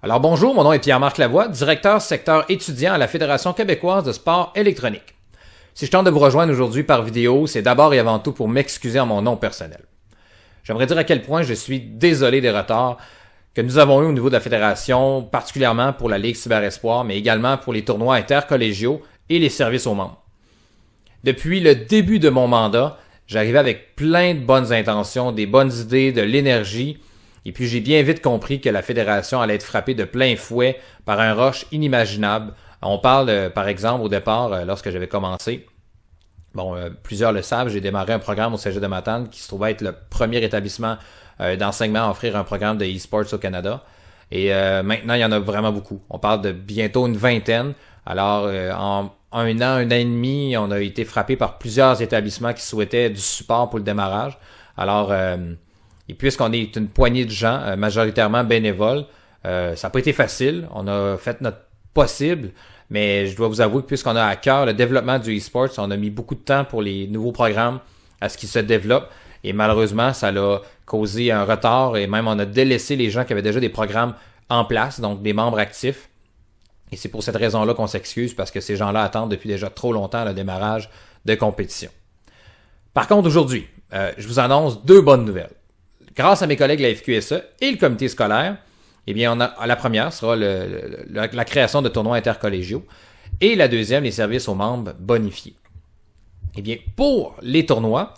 Alors bonjour, mon nom est Pierre-Marc Lavoie, directeur secteur étudiant à la Fédération québécoise de sport électronique. Si je tente de vous rejoindre aujourd'hui par vidéo, c'est d'abord et avant tout pour m'excuser en mon nom personnel. J'aimerais dire à quel point je suis désolé des retards que nous avons eu au niveau de la Fédération, particulièrement pour la Ligue Cyberespoir, mais également pour les tournois intercollégiaux et les services aux membres. Depuis le début de mon mandat, j'arrivais avec plein de bonnes intentions, des bonnes idées, de l'énergie, et puis j'ai bien vite compris que la Fédération allait être frappée de plein fouet par un rush inimaginable. On parle, par exemple, au départ, lorsque j'avais commencé, plusieurs le savent, j'ai démarré un programme au Cégep de Matane qui se trouvait être le premier établissement d'enseignement à offrir un programme de e-sports au Canada. Et maintenant, il y en a vraiment beaucoup. On parle de bientôt une vingtaine. Alors, en un an et demi, on a été frappé par plusieurs établissements qui souhaitaient du support pour le démarrage. Alors, et puisqu'on est une poignée de gens, majoritairement bénévoles, ça n'a pas été facile. On a fait notre possible, mais je dois vous avouer que puisqu'on a à cœur le développement du e-sports, on a mis beaucoup de temps pour les nouveaux programmes à ce qu'ils se développent. Et malheureusement, ça a causé un retard et même on a délaissé les gens qui avaient déjà des programmes en place, donc des membres actifs. Et c'est pour cette raison-là qu'on s'excuse parce que ces gens-là attendent depuis déjà trop longtemps le démarrage de compétition. Par contre, aujourd'hui, je vous annonce deux bonnes nouvelles. Grâce à mes collègues de la FQSE et le comité scolaire, eh bien, la première sera la création de tournois intercollégiaux et la deuxième, les services aux membres bonifiés. Eh bien, pour les tournois,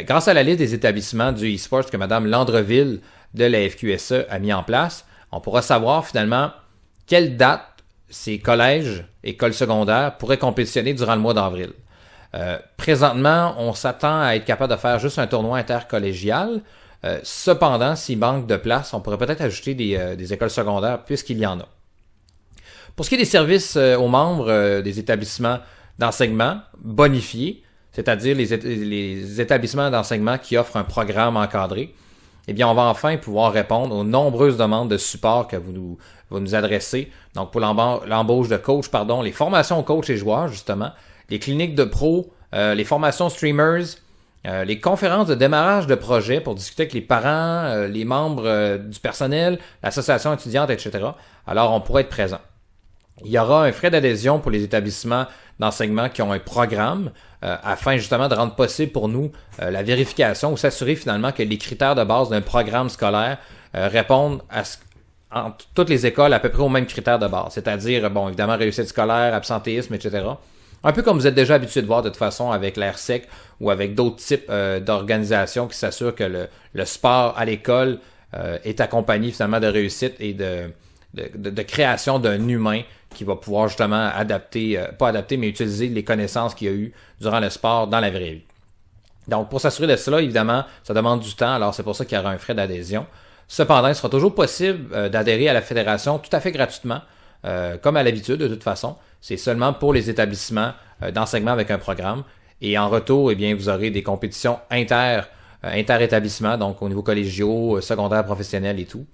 grâce à la liste des établissements du e-sport que Mme Landreville de la FQSE a mis en place, on pourra savoir finalement quelle date ces collèges, écoles secondaires pourraient compétitionner durant le mois d'avril. Présentement, on s'attend à être capable de faire juste un tournoi intercollégial. Cependant, s'il manque de place, on pourrait peut-être ajouter des écoles secondaires puisqu'il y en a. Pour ce qui est des services aux membres des établissements d'enseignement bonifiés, c'est-à-dire les établissements d'enseignement qui offrent un programme encadré, eh bien, on va enfin pouvoir répondre aux nombreuses demandes de support que vous nous adressez. Donc, pour l'embauche de coach, les formations coach et joueurs, justement, les cliniques de pros, les formations streamers, les conférences de démarrage de projet pour discuter avec les parents, les membres du personnel, l'association étudiante, etc. Alors, on pourrait être présent. Il y aura un frais d'adhésion pour les établissements d'enseignement qui ont un programme afin justement de rendre possible pour nous la vérification ou s'assurer finalement que les critères de base d'un programme scolaire répondent en toutes les écoles à peu près aux mêmes critères de base, c'est-à-dire, évidemment, réussite scolaire, absentéisme, etc. Un peu comme vous êtes déjà habitué de voir de toute façon avec l'ARSEC ou avec d'autres types d'organisations qui s'assurent que le sport à l'école est accompagné finalement de réussite et de création d'un humain qui va pouvoir justement mais utiliser les connaissances qu'il y a eu durant le sport dans la vraie vie. Donc, pour s'assurer de cela, évidemment, ça demande du temps, alors c'est pour ça qu'il y aura un frais d'adhésion. Cependant, il sera toujours possible d'adhérer à la fédération tout à fait gratuitement, comme à l'habitude de toute façon. C'est seulement pour les établissements d'enseignement avec un programme. Et en retour, eh bien, vous aurez des compétitions inter-établissements, donc au niveau collégiaux, secondaire, professionnel et tout.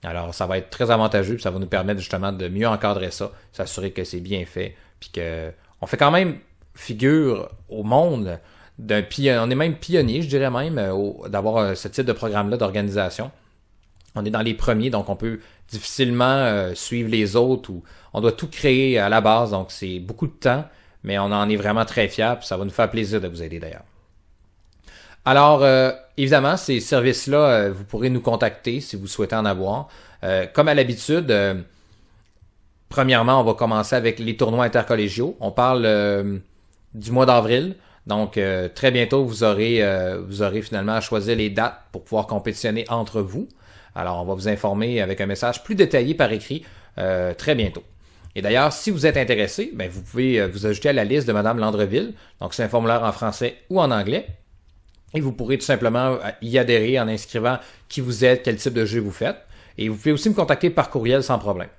Alors, ça va être très avantageux, ça va nous permettre justement de mieux encadrer ça, s'assurer que c'est bien fait, puis qu'on fait quand même figure au monde on est même pionnier, je dirais même, d'avoir ce type de programme-là d'organisation. On est dans les premiers, donc on peut difficilement suivre les autres, ou on doit tout créer à la base, donc c'est beaucoup de temps, mais on en est vraiment très fiers, puis ça va nous faire plaisir de vous aider d'ailleurs. Alors, évidemment, ces services-là, vous pourrez nous contacter si vous souhaitez en avoir. Comme à l'habitude, premièrement, on va commencer avec les tournois intercollégiaux. On parle du mois d'avril. Donc, très bientôt, vous aurez finalement à choisir les dates pour pouvoir compétitionner entre vous. Alors, on va vous informer avec un message plus détaillé par écrit très bientôt. Et d'ailleurs, si vous êtes intéressé, vous pouvez vous ajouter à la liste de Mme Landreville. Donc, c'est un formulaire en français ou en anglais. Et vous pourrez tout simplement y adhérer en inscrivant qui vous êtes, quel type de jeu vous faites. Et vous pouvez aussi me contacter par courriel sans problème.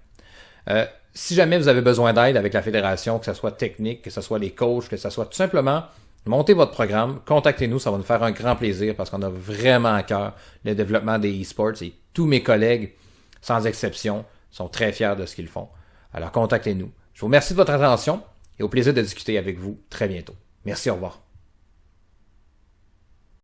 Si jamais vous avez besoin d'aide avec la fédération, que ce soit technique, que ce soit les coachs, que ce soit tout simplement monter votre programme, contactez-nous, ça va nous faire un grand plaisir parce qu'on a vraiment à cœur le développement des e-sports et tous mes collègues, sans exception, sont très fiers de ce qu'ils font. Alors contactez-nous. Je vous remercie de votre attention et au plaisir de discuter avec vous très bientôt. Merci, au revoir.